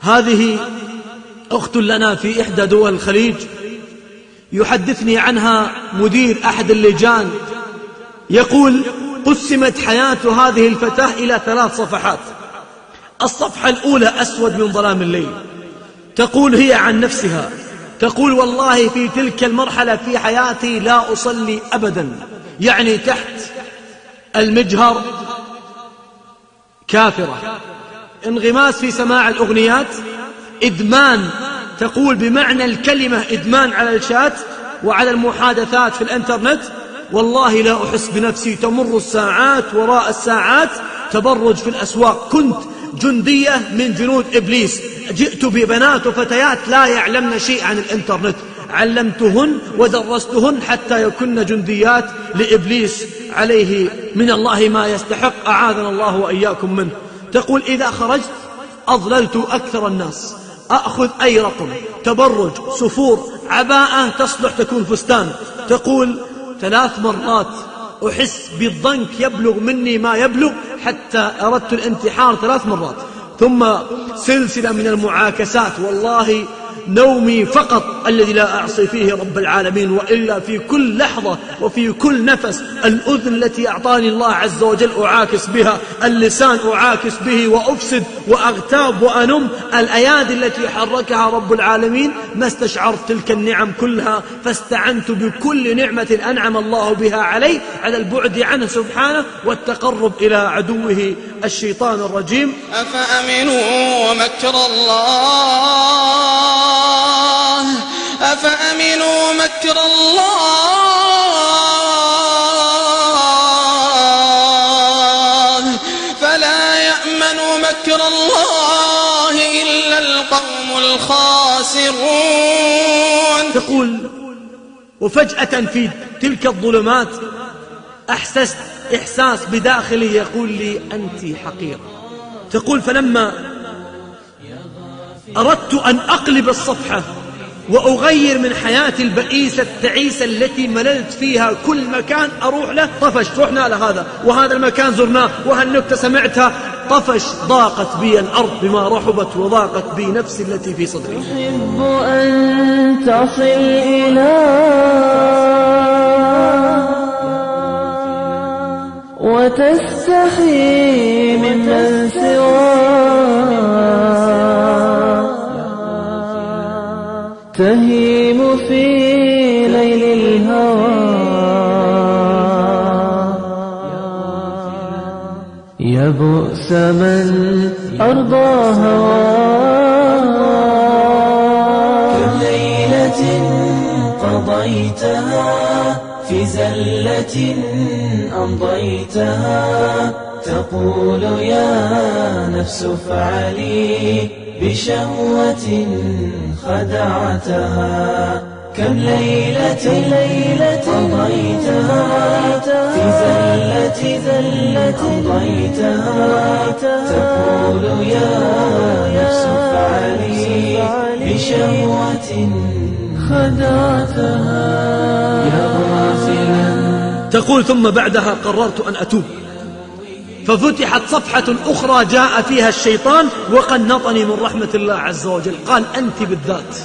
هذه أخت لنا في إحدى دول الخليج، يحدثني عنها مدير أحد اللجان، يقول: قسمت حياة هذه الفتاة إلى 3 صفحات. الصفحة الأولى أسود من ظلام الليل. تقول هي عن نفسها، تقول: والله في تلك المرحلة في حياتي لا أصلي أبدا، يعني تحت المجهر كافرة، انغماس في سماع الأغنيات، إدمان، تقول بمعنى الكلمة إدمان على الشات وعلى المحادثات في الإنترنت. والله لا أحس بنفسي، تمر الساعات وراء الساعات، تبرج في الأسواق. كنت جندية من جنود إبليس، جئت ببنات وفتيات لا يعلمن شيء عن الإنترنت، علمتهن ودرستهن حتى يكن جنديات لإبليس عليه من الله ما يستحق، أعاذنا الله وإياكم منه. تقول: إذا خرجت أضللت أكثر الناس، أخذ أي رقم، تبرج، سفور، عباءة تصلح تكون فستان. تقول: 3 مرات أحس بالضنك يبلغ مني ما يبلغ، حتى أردت الانتحار 3 مرات. ثم سلسلة من المعاكسات، والله نومي فقط الذي لا أعصي فيه رب العالمين، وإلا في كل لحظة وفي كل نفس. الأذن التي أعطاني الله عز وجل أعاكس بها، اللسان أعاكس به وأفسد وأغتاب وأنم، الأيادي التي حركها رب العالمين ما استشعرت تلك النعم كلها، فاستعنت بكل نعمة أنعم الله بها علي على البعد عنه سبحانه والتقرب إلى عدوه الشيطان الرجيم. أفأمنوا مكر الله، أفأمنوا مكر الله فلا يأمن مكر الله إلا القوم الخاسرون. تقول: وفجأة في تلك الظلمات أحسست إحساس بداخلي يقول لي: أنت حقيرة. تقول: فلما أردت أن أقلب الصفحة وأغير من حياتي البئيسة التعيسة التي مللت فيها، كل مكان أروح له طفش، رحنا لهذا وهذا المكان زرناه وهالنكتة سمعتها، طفش، ضاقت بي الأرض بما رحبت وضاقت بي نفسي التي في صدري. تحب أن تصل إلى وتستحي ممن سواه، تهيم في ليل الهوى، يا بؤس من أرضى هواه. كم ليلة قضيتها في زلة أمضيتها، تقول يا نفس افعلي بشهوة خدعتها. كم ليلة قضيتها في زلة أمضيتها، تقول يا نفس افعلي بشهوة خدعتها. يا غافلا. تقول: ثم بعدها قررت أن أتوب، ففتحت صفحة أخرى جاء فيها الشيطان وقنطني من رحمة الله عز وجل. قال: أنت بالذات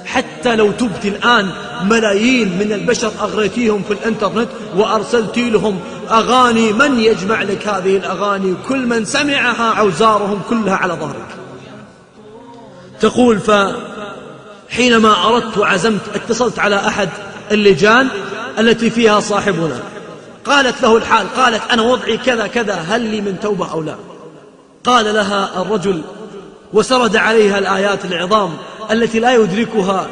حتى لو تبت الآن، ملايين من البشر أغريتيهم في الإنترنت وأرسلتي لهم أغاني، من يجمع لك هذه الأغاني؟ كل من سمعها أوزارهم كلها على ظهرك. تقول: فحينما أردت وعزمت اتصلت على أحد اللجان التي فيها صاحبنا، قالت له الحال، قالت: أنا وضعي كذا كذا، هل لي من توبة أو لا؟ قال لها الرجل وسرد عليها الآيات العظام التي لا يدركها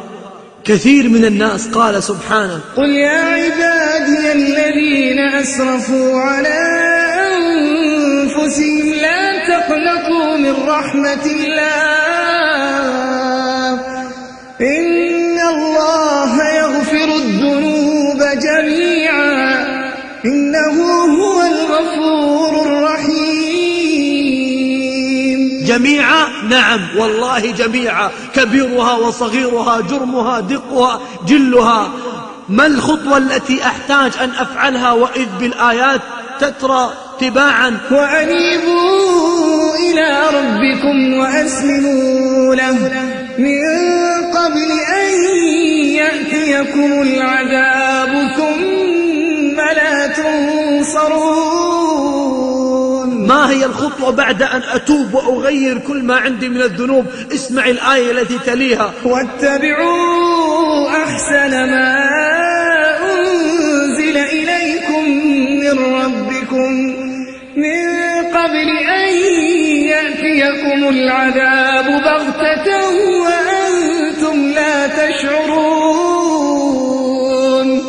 كثير من الناس. قال سبحانه: قل يا عبادي الذين أسرفوا على أنفسهم لا تقنطوا من رحمة الله، إن الله يغفر الذنوب جميعا إنه هو الغفور الرحيم. جميعا؟ نعم والله جميعا، كبيرها وصغيرها، جرمها، دقها، جلها. ما الخطوة التي أحتاج أن أفعلها وإذ بالآيات تترى تباعا؟ وأنيبوا إلى ربكم وأسلموا له من قبل أن يأتيكم العذاب ثم لا تنصرون. ما هي الخطوة بعد أن أتوب وأغير كل ما عندي من الذنوب؟ اسمع الآية التي تليها: واتبعوا أحسن ما أنزل إليكم من ربكم من قبل أن يأتيكم العذاب بغتة وأنتم لا تشعرون.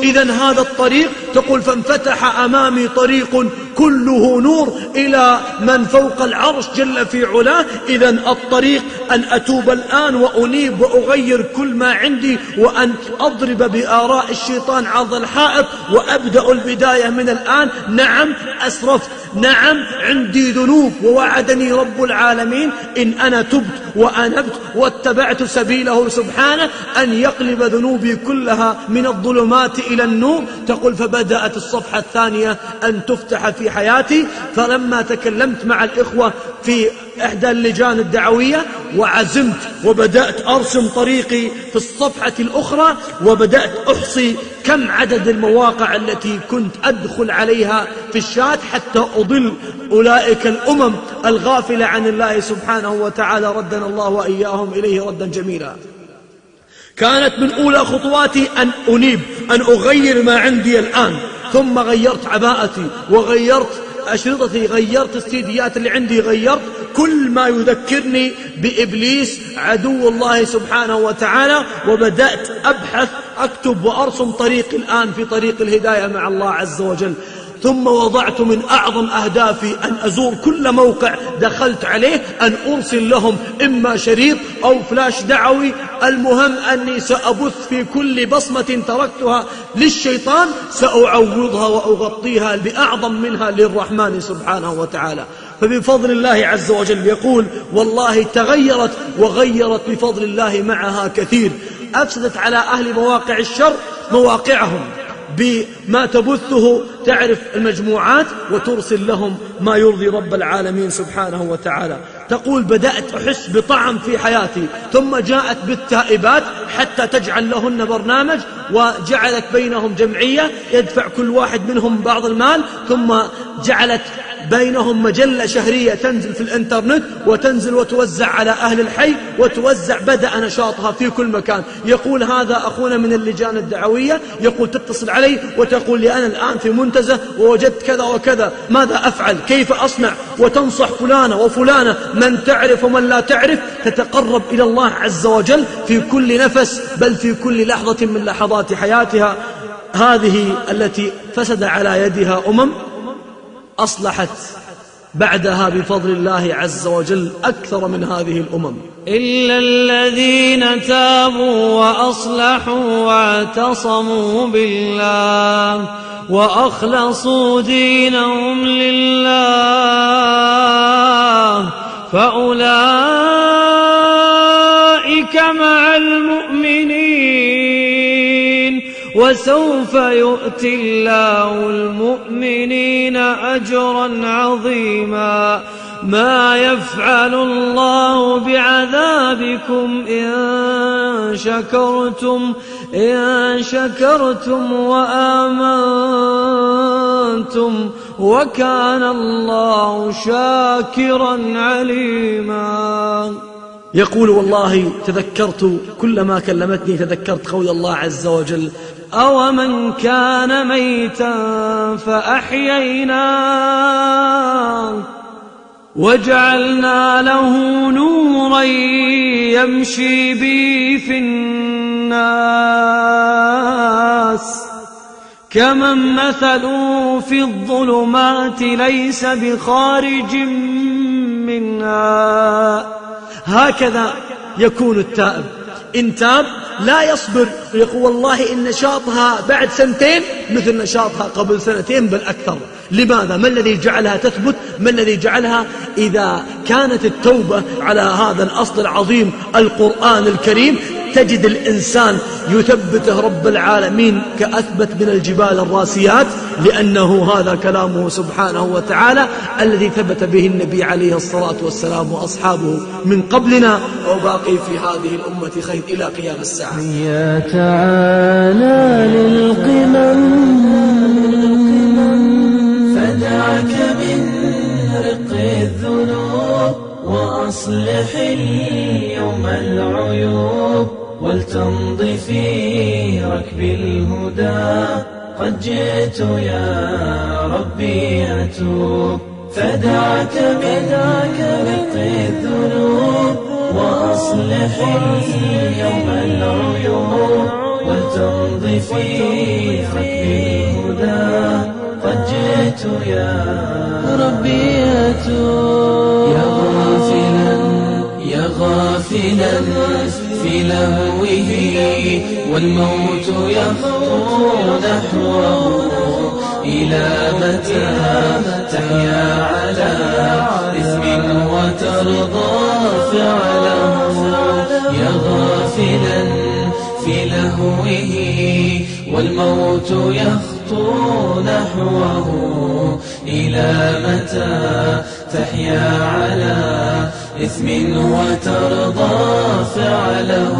إذن هذا الطريق، تقول فانفتح أمامي طريق كله نور إلى من فوق العرش جل في علاه. إذن الطريق أن أتوب الآن وأنيب وأغير كل ما عندي، وأن أضرب بآراء الشيطان عرض الحائط وأبدأ البداية من الآن. نعم أسرفت، نعم عندي ذنوب، ووعدني رب العالمين إن أنا تبت وأنبت واتبعت سبيله سبحانه أن يقلب ذنوبي كلها من الظلمات إلى النور. تقول فبدأت الصفحة الثانية أن تفتح في حياتي. فلما تكلمت مع الإخوة في إحدى اللجان الدعوية وعزمت وبدأت أرسم طريقي في الصفحة الأخرى، وبدأت أحصي كم عدد المواقع التي كنت أدخل عليها في الشات حتى أضل أولئك الأمم الغافلة عن الله سبحانه وتعالى، ردنا الله وإياهم إليه ردا جميلا. كانت من أولى خطواتي أن أنيب، أن أغير ما عندي الآن. ثم غيرت عباءتي وغيرت أشرطتي، غيرت السيديات اللي عندي، غيرت كل ما يذكرني بإبليس عدو الله سبحانه وتعالى، وبدأت أبحث أكتب وأرسم طريقي الآن في طريق الهداية مع الله عز وجل. ثم وضعت من أعظم أهدافي أن أزور كل موقع دخلت عليه أن أرسل لهم إما شريط أو فلاش دعوي. المهم أني سأبث في كل بصمة تركتها للشيطان سأعوضها وأغطيها بأعظم منها للرحمن سبحانه وتعالى. فبفضل الله عز وجل يقول والله تغيرت وغيرت بفضل الله معها كثير. أفسدت على أهل مواقع الشر مواقعهم بما تبثه، تعرف المجموعات وترسل لهم ما يرضي رب العالمين سبحانه وتعالى. تقول بدأت أحس بطعم في حياتي، ثم جاءت بالتائبات حتى تجعل لهن برنامج، وجعلت بينهم جمعية يدفع كل واحد منهم بعض المال، ثم جعلت بينهم مجلة شهرية تنزل في الانترنت وتنزل وتوزع على أهل الحي وتوزع. بدأ نشاطها في كل مكان. يقول هذا أخونا من اللجان الدعوية، يقول تتصل علي وتقول لي أنا الآن في منتزه ووجدت كذا وكذا، ماذا أفعل؟ كيف أصنع؟ وتنصح فلانة وفلانة، من تعرف ومن لا تعرف، تتقرب إلى الله عز وجل في كل نفس، بل في كل لحظة من لحظات حياتها. هذه التي فسد على يدها أصلحت بعدها بفضل الله عز وجل أكثر من هذه الأمم. إلا الذين تابوا وأصلحوا واعتصموا بالله وأخلصوا دينهم لله فأولئك مع المؤمنين، وسوف يؤتي الله المؤمنين أجرا عظيما. ما يفعل الله بعذابكم إن شكرتم وآمنتم، وكان الله شاكرا عليما. يقول والله تذكرت كلما كلمتني تذكرت قول الله عز وجل أومن كان ميتا فأحييناه وجعلنا له نورا يمشي به في الناس كمن مثله في الظلمات ليس بخارج منها. هكذا يكون التائب، إن تاب لا يصبر، يقول والله إن نشاطها بعد سنتين مثل نشاطها قبل سنتين بل أكثر. لماذا؟ ما الذي جعلها تثبت؟ ما الذي جعلها؟ إذا كانت التوبة على هذا الأصل العظيم القرآن الكريم تجد الإنسان يثبته رب العالمين كأثبت من الجبال الراسيات، لأنه هذا كلامه سبحانه وتعالى الذي ثبت به النبي عليه الصلاة والسلام وأصحابه من قبلنا، وباقي في هذه الأمة خير إلى قيام الساعة. يا تعالى للقمم فدعك من رق الذنوب، وأصلح اليوم العيوب، ولتمضي في ركب الهدى. قد جئت يا ربي أتوب، فدعك من رق الذنوب، وأصلح اليوم العيوب، ولتمضي في ركب الهدى. قد جئت يا ربي أتوب. يا غافلا في لهوه، والموت يخطو نحوه. إلى متى تحيا على إثم وترضى فعله؟ يا غافلا في لهوه، والموت يخطو نحوه. إلى متى تحيا على إثم وترضى فعله؟